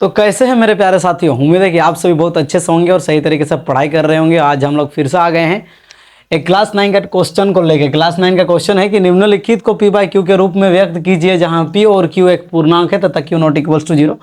तो कैसे हैं मेरे प्यारे साथियों, उम्मीद है कि आप सभी बहुत अच्छे से होंगे और सही तरीके से पढ़ाई कर रहे होंगे। आज हम लोग फिर से आ गए हैं एक क्लास 9 का क्वेश्चन को लेके। क्लास 9 का क्वेश्चन है कि निम्नलिखित को P बाई Q के रूप में व्यक्त कीजिए जहां P और Q एक पूर्णांक है तथा Q नॉट इक्वल्स टू 0।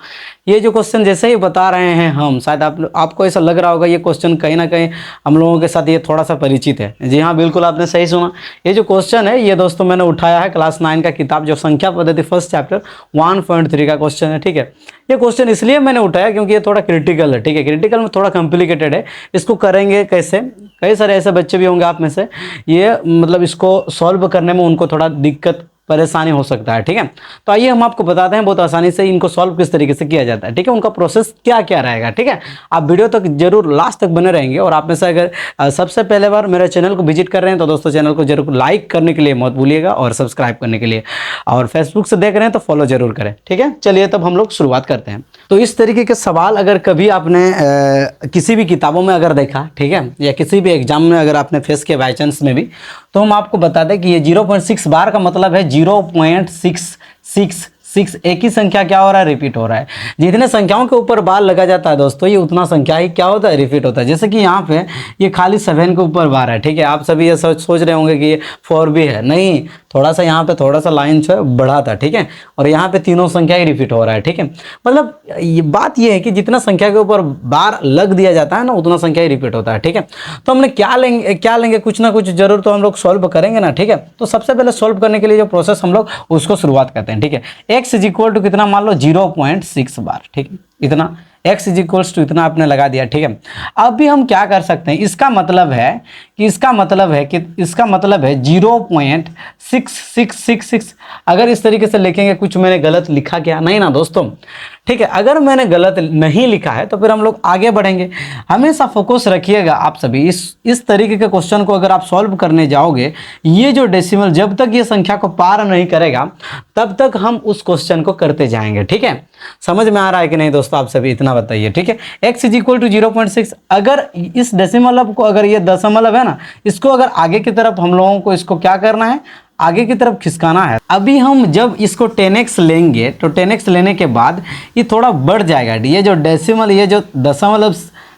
ये जो क्वेश्चन जैसे ही बता रहे हैं हम, शायद आपको ऐसा लग रहा होगा ये क्वेश्चन कहीं ना कहीं हम लोगों के साथ ये थोड़ा सा परिचित है। जी हाँ, बिल्कुल आपने सही सुना। ये जो क्वेश्चन है ये दोस्तों मैंने उठाया है क्लास 9 का किताब जो संख्या पद्धति फर्स्ट चैप्टर 1.3 का क्वेश्चन है। ठीक है, ये क्वेश्चन इसलिए मैंने उठाया क्योंकि ये थोड़ा क्रिटिकल है। ठीक है, क्रिटिकल में थोड़ा कॉम्प्लिकेटेड है। इसको करेंगे कैसे, कई सारे ऐसे बच्चे भी होंगे आप में से, ये मतलब इसको सॉल्व करने में उनको थोड़ा दिक्कत परेशानी हो सकता है। ठीक है, तो आइए हम आपको बताते हैं बहुत आसानी से इनको सॉल्व किस तरीके से किया जाता है। ठीक है, उनका प्रोसेस क्या क्या रहेगा। ठीक है, आप वीडियो तक जरूर लास्ट तक बने रहेंगे। और आप में से अगर सबसे पहले बार मेरे चैनल को विजिट कर रहे हैं तो दोस्तों चैनल को जरूर लाइक करने के लिए मत भूलिएगा और सब्सक्राइब करने के लिए, और फेसबुक से देख रहे हैं तो फॉलो जरूर करें। ठीक है, चलिए तब हम लोग शुरुआत करते हैं। तो इस तरीके के सवाल अगर कभी आपने किसी भी किताबों में अगर देखा, ठीक है, या किसी भी एग्जाम में अगर आपने फेस किया बाई चांस में भी, तो हम आपको बता दें कि ये 0.6 बार का मतलब है 0.666। एक ही संख्या क्या हो रहा है, रिपीट हो रहा है। जितने संख्याओं के ऊपर बार लगा जाता है दोस्तों, ये उतना संख्या ही क्या होता है, रिपीट होता है। जैसे कि यहाँ पे ये खाली 7 के ऊपर बार है। ठीक है, आप सभी ये सोच रहे होंगे कि ये 4 भी है, नहीं, थोड़ा सा यहाँ पे थोड़ा सा लाइन जो है बढ़ा था। ठीक है, और यहाँ पे तीनों संख्या ही रिपीट हो रहा है। ठीक है, मतलब ये बात ये है कि जितना संख्या के ऊपर बार लग दिया जाता है ना, उतना संख्या ही रिपीट होता है। ठीक है, तो हमने क्या लेंगे, कुछ ना कुछ जरूर तो हम लोग सॉल्व करेंगे ना। ठीक है, तो सबसे पहले सॉल्व करने के लिए जो प्रोसेस हम लोग उसको शुरुआत करते हैं। ठीक है, x इज इक्वल टू कितना, मान लो 0.6 बार। ठीक है, इतना x इज इक्वल्स टू इतना आपने लगा दिया। ठीक है, अब भी हम क्या कर सकते हैं, इसका मतलब है कि इसका मतलब है 0.6666। अगर इस तरीके से लिखेंगे, कुछ मैंने गलत लिखा क्या, नहीं ना दोस्तों। ठीक है, अगर मैंने गलत नहीं लिखा है तो फिर हम लोग आगे बढ़ेंगे। हमेशा फोकस रखिएगा आप सभी, इस तरीके के क्वेश्चन को अगर आप सॉल्व करने जाओगे, ये जो डेसिमल जब तक ये संख्या को पार नहीं करेगा तब तक हम उस क्वेश्चन को करते जाएंगे। ठीक है, समझ में आ रहा है कि नहीं दोस्तों, आप सभी इतना बताइए। ठीक है, x इज इक्वल टू 0.6, अगर इस डेसिमल को, अगर ये दशमलव है ना, इसको अगर आगे की तरफ हम लोगों को इसको क्या करना है, आगे की तरफ खिसकाना है। अभी हम जब इसको 10x लेंगे तो 10x लेने के बाद ये थोड़ा बढ़ जाएगा। ये जो डेसिमल, ये जो दशमलव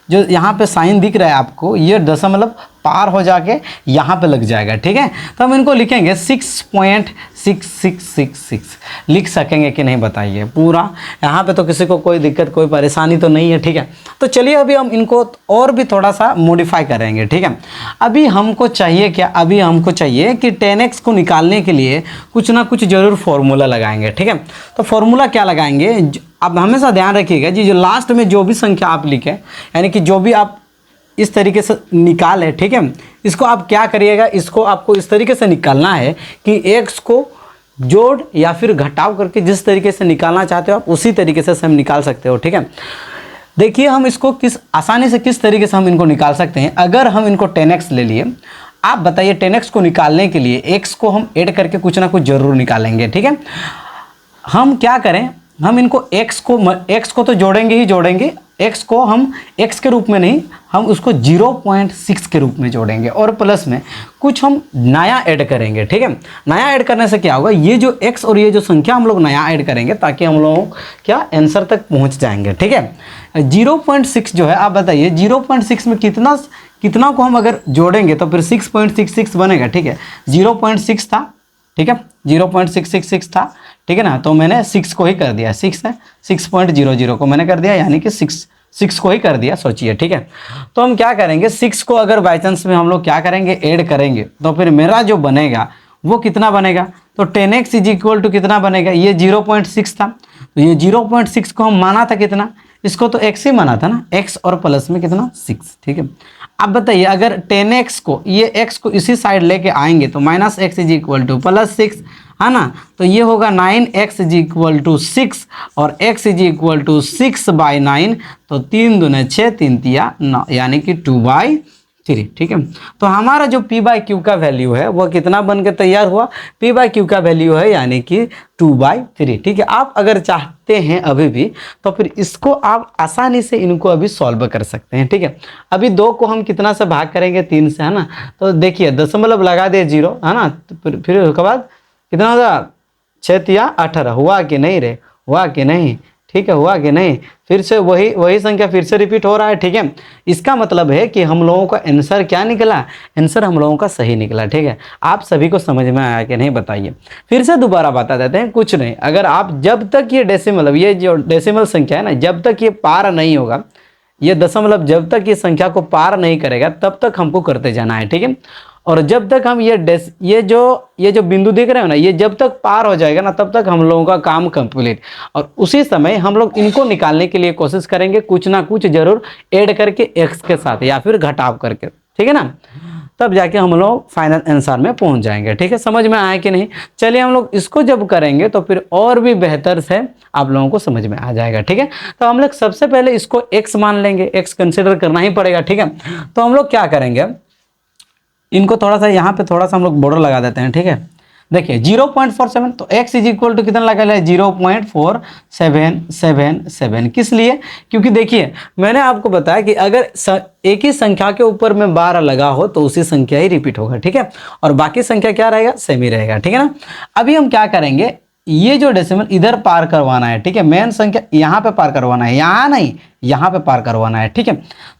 जो यहाँ पे साइन दिख रहा है आपको, ये दशमलव पार हो जाके यहाँ पे लग जाएगा। ठीक है, तो हम इनको लिखेंगे 6.6666। लिख सकेंगे कि नहीं बताइए पूरा, यहाँ पे तो किसी को कोई दिक्कत कोई परेशानी तो नहीं है। ठीक है, तो चलिए अभी हम इनको और भी थोड़ा सा मॉडिफाई करेंगे। ठीक है, अभी हमको चाहिए क्या, अभी हमको चाहिए कि 10x को निकालने के लिए कुछ ना कुछ जरूर फॉर्मूला लगाएंगे। ठीक है, तो फॉर्मूला क्या लगाएंगे, अब हमेशा ध्यान रखिएगा जी, जो लास्ट में जो भी संख्या आप लिखें, यानी कि जो भी आप इस तरीके से निकाले, ठीक है, इसको आप क्या करिएगा, इसको आपको इस तरीके से निकालना है कि x को जोड़ या फिर घटाव करके जिस तरीके से निकालना चाहते हो आप उसी तरीके से हम निकाल सकते हो। ठीक है, देखिए हम इसको किस आसानी से किस तरीके से हम इनको निकाल सकते हैं। अगर हम इनको 10x ले लिए, आप बताइए 10x को निकालने के लिए x को हम ऐड करके कुछ ना कुछ जरूर निकालेंगे। ठीक है, हम क्या करें, हम इनको x को तो जोड़ेंगे ही जोड़ेंगे, x को हम x के रूप में नहीं, हम उसको 0.6 के रूप में जोड़ेंगे और प्लस में कुछ हम नया ऐड करेंगे। ठीक है, नया ऐड करने से क्या होगा, ये जो x और ये जो संख्या हम लोग नया ऐड करेंगे ताकि हम लोग क्या आंसर तक पहुंच जाएंगे। ठीक है, 0.6 जो है, आप बताइए 0.6 में कितना को हम अगर जोड़ेंगे तो फिर 6.66 बनेगा। ठीक है, 0.6 था, ठीक है, 0.666 था, ठीक है ना, तो मैंने 6 को ही कर दिया, 6 है, 6.00 को मैंने कर दिया, यानी कि 6 को ही कर दिया, सोचिए। ठीक है, तो हम क्या करेंगे, 6 को अगर बाई चांस में हम लोग क्या करेंगे, ऐड करेंगे, तो फिर मेरा जो बनेगा वो कितना बनेगा, तो 10x इज इक्वल टू कितना बनेगा, ये 0.6 था, तो ये 0.6 को हम माना था कितना, इसको तो x ही माना था ना, x और प्लस में कितना 6। ठीक है, अब बताइए अगर 10x को, ये x को इसी साइड लेके आएंगे तो minus x is equal two plus 6 है ना, तो ये होगा 9x इज इक्वल टू 6 और x इज इक्वल टू 6/9, तो 3 दूने 6, 3 तिया 9, यानी कि 2/3। ठीक है, तो हमारा जो P बाई Q का वैल्यू है वो कितना बन के तैयार हुआ, P बाई Q का वैल्यू है यानी कि 2/3। ठीक है, आप अगर चाहते हैं अभी भी तो फिर इसको आप आसानी से इनको अभी सॉल्व कर सकते हैं। ठीक है, अभी 2 को हम कितना से भाग करेंगे, 3 से, है ना, तो देखिए दशमलव लगा दे 0, है ना, तो फिर उसके बाद कितना होगा, 6 तिया 18, हुआ कि नहीं रे, हुआ कि नहीं। ठीक है, हुआ कि नहीं? फिर से वही संख्या फिर से रिपीट हो रहा है, ठीक है। इसका मतलब है कि हम लोगों का आंसर क्या निकला? आंसर हम लोगों का सही निकला, ठीक है। आप सभी को समझ में आया कि नहीं बताइए? फिर से दोबारा बता देते हैं, कुछ नहीं, अगर आप जब तक ये डेसिमल, ये जो डेसिमल संख्या है ना, जब तक ये पार नहीं होगा, ये दशमलव जब तक ये संख्या को पार नहीं करेगा तब तक हमको करते जाना है, ठीक है। और जब तक हम ये जो बिंदु देख रहे हो ना, ये जब तक पार हो जाएगा ना तब तक हम लोगों का काम कंप्लीट। और उसी समय हम लोग इनको निकालने के लिए कोशिश करेंगे, कुछ ना कुछ जरूर ऐड करके एक्स के साथ या फिर घटाव करके, ठीक है ना, तब जाके हम लोग फाइनल आंसर में पहुंच जाएंगे, ठीक है। समझ में आया कि नहीं? चलिए हम लोग इसको जब करेंगे तो फिर और भी बेहतर से आप लोगों को समझ में आ जाएगा, ठीक है। तो हम लोग सबसे पहले इसको x मान लेंगे, x कंसिडर करना ही पड़ेगा, ठीक है। तो हम लोग क्या करेंगे, इनको थोड़ा सा यहाँ पे थोड़ा सा हम लोग बॉर्डर लगा देते हैं, ठीक है। देखिए 0.47, तो x इज इक्वल टू कितना लगा लिया? 0.477। किस लिए? क्योंकि देखिए मैंने आपको बताया कि अगर एक ही संख्या के ऊपर में 12 लगा हो तो उसी संख्या ही रिपीट होगा, ठीक है। और बाकी संख्या क्या रहेगा? सेम ही रहेगा, ठीक है ना। अभी हम क्या करेंगे, ये जो डेसिमल इधर पार करवाना है, ठीक है। मेन संख्या यहाँ पे पार करवाना है, यहाँ नहीं, यहाँ पे पार करवाना है, ठीक है।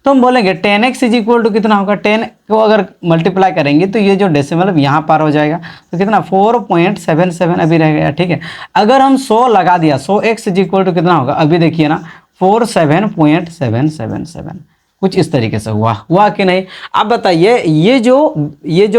तो हम बोलेंगे 10x इज इक्वल टू कितना होगा? 10 को अगर मल्टीप्लाई करेंगे तो ये जो डेसिमल यहाँ पार हो जाएगा, तो कितना? 4.77 अभी रह गया, ठीक है। अगर हम 100 लगा दिया, 100x इज इक्वल टू कितना होगा? अभी देखिए ना 47.777, कुछ इस तरीके से हुआ कि नहीं? आप बताइए, ये जो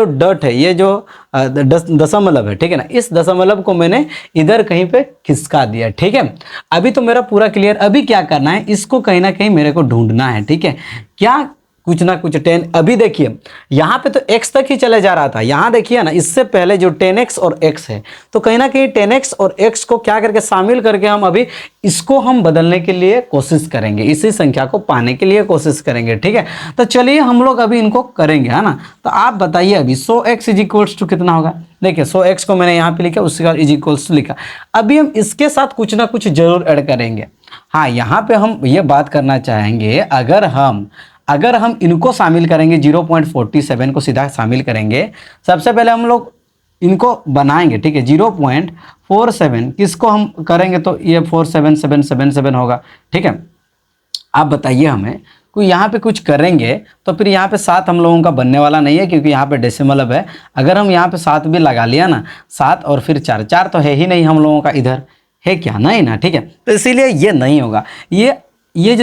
डॉट है, ये जो दशमलव है, ठीक है ना, इस दशमलव को मैंने इधर कहीं पे खिसका दिया, ठीक है। अभी तो मेरा पूरा क्लियर। अभी क्या करना है, इसको कहीं ना कहीं मेरे को ढूंढना है, ठीक है। क्या? कुछ ना कुछ 10। अभी देखिए यहाँ पे तो x तक ही चले जा रहा था, यहाँ देखिए ना, इससे पहले जो 10x और x है, तो कहीं ना कहीं 10x और x को क्या करके शामिल करके हम अभी इसको हम बदलने के लिए कोशिश करेंगे, इसी संख्या को पाने के लिए कोशिश करेंगे, ठीक है। तो चलिए हम लोग अभी इनको करेंगे, है ना। तो आप बताइए अभी 100x इज इक्वल्स टू कितना होगा? देखिए 100x को मैंने यहाँ पे लिखा, उसके बाद इज इक्वल्स टू लिखा। अभी हम इसके साथ कुछ ना कुछ जरूर ऐड करेंगे। हाँ, यहाँ पे हम ये बात करना चाहेंगे, अगर हम इनको शामिल करेंगे, 0.47 को सीधा शामिल करेंगे, सबसे पहले हम लोग इनको बनाएंगे, ठीक है। 0.47 किसको हम करेंगे तो ये 47777 होगा, ठीक है। आप बताइए हमें, कोई यहाँ पे कुछ करेंगे तो फिर यहाँ पे 7 हम लोगों का बनने वाला नहीं है, क्योंकि यहाँ पे डेसिमल है। अगर हम यहाँ पे 7 भी लगा लिया ना, 7 और फिर 4 तो है ही नहीं हम लोगों का, इधर है क्या? नहीं ना, ठीक है। तो इसीलिए ये नहीं होगा। ये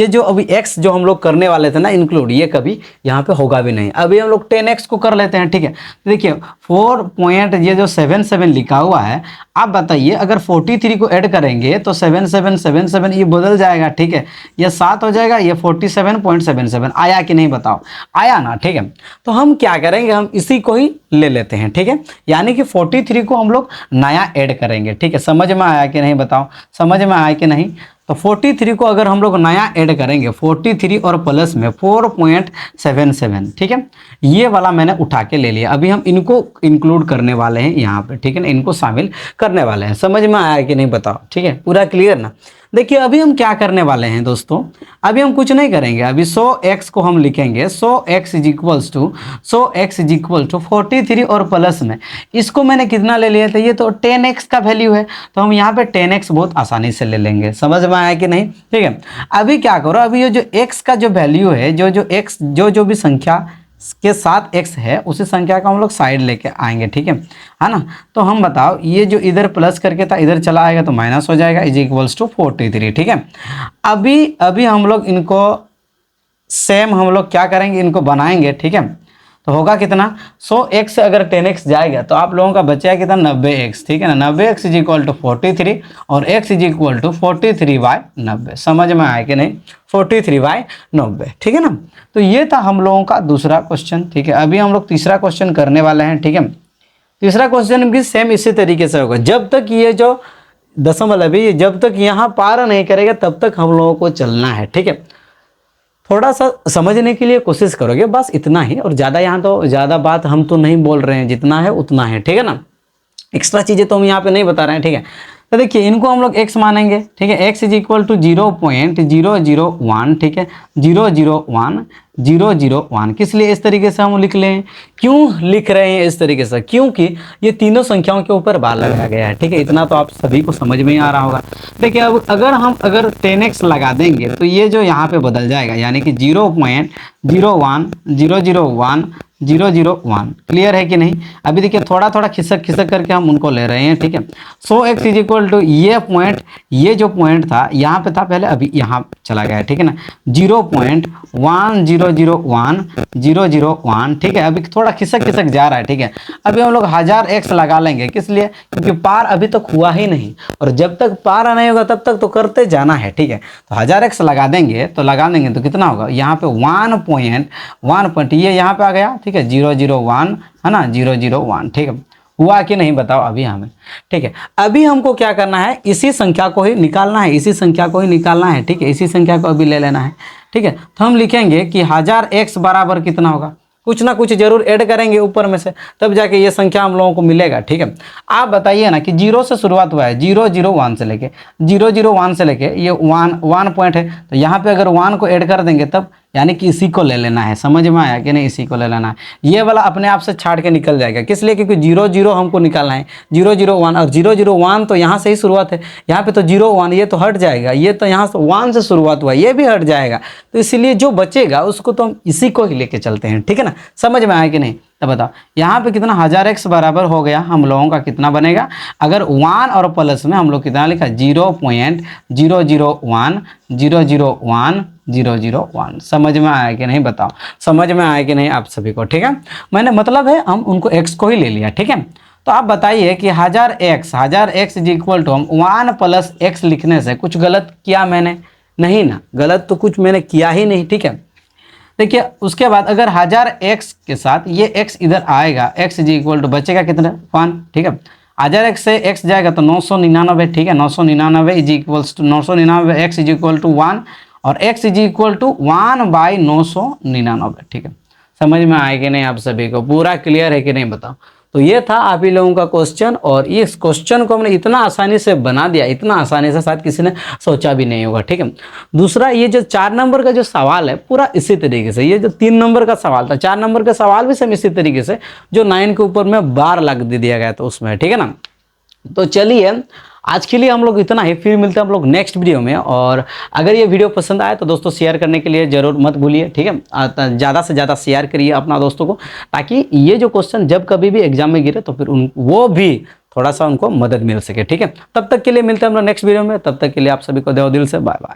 जो अभी x जो हम लोग करने वाले थे ना इंक्लूड, ये कभी यहाँ पे होगा भी नहीं। अभी हम लोग 10x को कर लेते हैं, ठीक है। तो देखिए 4.77 लिखा हुआ है। आप बताइए अगर 43 को ऐड करेंगे तो 7777 ये बदल जाएगा, ठीक है। ये 7 हो जाएगा, ये 47.77 आया कि नहीं बताओ? आया ना, ठीक है। तो हम क्या करेंगे, हम इसी को ही ले लेते हैं, ठीक है। यानी कि 43 को हम लोग नया ऐड करेंगे, ठीक है। समझ में आया कि नहीं बताओ? समझ में आया कि नहीं? तो 43 को अगर हम लोग नया ऐड करेंगे, 43 और प्लस में 4.77, ठीक है। ये वाला मैंने उठा के ले लिया। अभी हम इनको इंक्लूड करने वाले हैं यहाँ पे, ठीक है ना, इनको शामिल करने वाले हैं। समझ में आया कि नहीं बताओ? ठीक है, पूरा क्लियर ना। देखिए अभी हम क्या करने वाले हैं दोस्तों, अभी हम कुछ नहीं करेंगे। अभी 100x को हम लिखेंगे, 100x इज इक्वल्स टू 43 और प्लस में इसको मैंने कितना ले लिया था, ये तो 10x का वैल्यू है, तो हम यहाँ पे 10x बहुत आसानी से ले लेंगे। समझ में आया कि नहीं? ठीक है। अभी क्या करो, अभी ये जो x का जो वैल्यू है, जो भी संख्या के साथ x है, उसी संख्या को हम लोग साइड लेके आएंगे, ठीक है ना। तो हम बताओ, ये जो इधर प्लस करके था इधर चला आएगा तो माइनस हो जाएगा, इज इक्वल्स टू 43, ठीक है। अभी हम लोग इनको सेम हम लोग क्या करेंगे, इनको बनाएंगे, ठीक है। तो होगा कितना, 100x से अगर 10x जाएगा तो आप लोगों का बचेगा कितना, 90x, ठीक है ना। 90x इज इक्वल टू 43 और x इज इक्वल टू 43/90। समझ में आया कि नहीं? 43/90, ठीक है ना। तो ये था हम लोगों का दूसरा क्वेश्चन, ठीक है। अभी हम लोग तीसरा क्वेश्चन करने वाले हैं, ठीक है। तीसरा क्वेश्चन भी सेम इसी तरीके से होगा। जब तक ये जो दशमलव है जब तक यहाँ पार नहीं करेगा तब तक हम लोगों को चलना है, ठीक है। थोड़ा सा समझने के लिए कोशिश करोगे, बस इतना ही। और ज़्यादा यहाँ तो ज़्यादा बात हम तो नहीं बोल रहे हैं, जितना है उतना है, ठीक है ना। एक्स्ट्रा चीज़ें तो हम यहाँ पे नहीं बता रहे हैं, ठीक है। तो देखिए इनको हम लोग x मानेंगे, ठीक है। x इज इक्वल टू 0.001, ठीक है, 001 किस लिए इस तरीके से हम लिख लें, क्यों लिख रहे हैं इस तरीके से, क्योंकि ये तीनों संख्याओं के ऊपर बार लगाया गया है, ठीक है। इतना तो आप सभी को समझ में ही आ रहा होगा। देखिए अब अगर 10x लगा देंगे तो ये जो यहाँ पे बदल जाएगा, यानी कि 0.01001 क्लियर है कि नहीं। अभी देखिए थोड़ा थोड़ा खिसक खिसक करके हम उनको ले रहे हैं, ठीक है। सो x इज इक्वल टू ये जो पॉइंट था यहाँ पे था पहले, अभी यहाँ चला गया है, ठीक है ना, 0.1001001, ठीक है। अभी थोड़ा खिसक खिसक जा रहा है, ठीक है। अभी हम लोग 1000x लगा लेंगे, किस लिए, क्योंकि पार अभी तक हुआ ही नहीं, और जब तक पार नहीं होगा तब तक तो करते जाना है, ठीक है। तो 1000x लगा देंगे तो कितना होगा, यहाँ पे 1 ये यहाँ पे आ गया, ठीक है, 001 है ना, 001, ठीक है। हुआ कि नहीं बताओ अभी हमें, ठीक है। अभी हमको क्या करना है, इसी संख्या को ही निकालना है, ठीक है। इसी संख्या को अभी ले लेना है, ठीक है। तो हम लिखेंगे कि 1000x बराबर कितना होगा, कुछ ना कुछ जरूर ऐड करेंगे ऊपर में से, तब जाके ये संख्या हम लोगों को मिलेगा, ठीक है। आप बताइए ना कि 0 से शुरुआत हुआ है, 001 से लेके ये 1 पॉइंट है, तो यहाँ पे अगर 1 को ऐड कर देंगे तब, यानी कि इसी को ले लेना है, समझ में आया कि नहीं, इसी को ले लेना है। ये वाला अपने आप से छाड़ के निकल जाएगा, किस लिए, क्योंकि 00 हमको निकालना है, 001, और 001 तो यहाँ से ही शुरुआत है, यहाँ पे तो 01 ये तो हट जाएगा, ये तो यहाँ से 1 से शुरुआत हुआ ये भी हट जाएगा, तो इसीलिए जो बचेगा उसको तो हम इसी को ही लेके चलते हैं, ठीक है ना। समझ में आया कि नहीं, तो बताओ यहाँ पे कितना, 1000x बराबर हो गया हम लोगों का कितना बनेगा, अगर 1 और प्लस में हम लोग कितना लिखा, 0.001 समझ में आया कि नहीं बताओ, समझ में आया कि नहीं आप सभी को, ठीक है। मैंने मतलब है हम उनको x को ही ले लिया, ठीक है। तो आप बताइए कि 1000x इज इक्वल टू, हम 1 प्लस x लिखने से कुछ गलत किया मैंने, नहीं ना, गलत तो कुछ मैंने किया ही नहीं, ठीक है। देखिए उसके बाद अगर 1000x के साथ ये x इधर आएगा, x इज इक्वल टू बचेगा कितना, 1, ठीक है। 1000x से x जाएगा तो 999, ठीक है, 999 is equals to 999, x is equal to 1, और x इज इक्वल टू 1/999, ठीक है। समझ में आए कि नहीं आप सभी को, पूरा क्लियर है कि नहीं बताओ। तो ये था आप ही लोगों का क्वेश्चन, और इस क्वेश्चन को हमने इतना आसानी से बना दिया, इतना आसानी से शायद किसी ने सोचा भी नहीं होगा, ठीक है। दूसरा ये जो 4 नंबर का जो सवाल है पूरा इसी तरीके से, ये जो 3 नंबर का सवाल था, 4 नंबर का सवाल भी सेम इसी तरीके से, जो 9 के ऊपर में बार लग दिया गया था उसमें, ठीक है ना। तो चलिए आज के लिए हम लोग इतना ही, फिर मिलते हैं हम लोग नेक्स्ट वीडियो में। और अगर ये वीडियो पसंद आए तो दोस्तों शेयर करने के लिए ज़रूर मत भूलिए, ठीक है। ज़्यादा से ज़्यादा शेयर करिए अपना दोस्तों को, ताकि ये जो क्वेश्चन जब कभी भी एग्जाम में गिरे तो फिर वो भी थोड़ा सा उनको मदद मिल सके, ठीक है। तब तक के लिए मिलते हैं हम लोग नेक्स्ट वीडियो में, तब तक के लिए आप सभी को देव दिल से बाय बाय।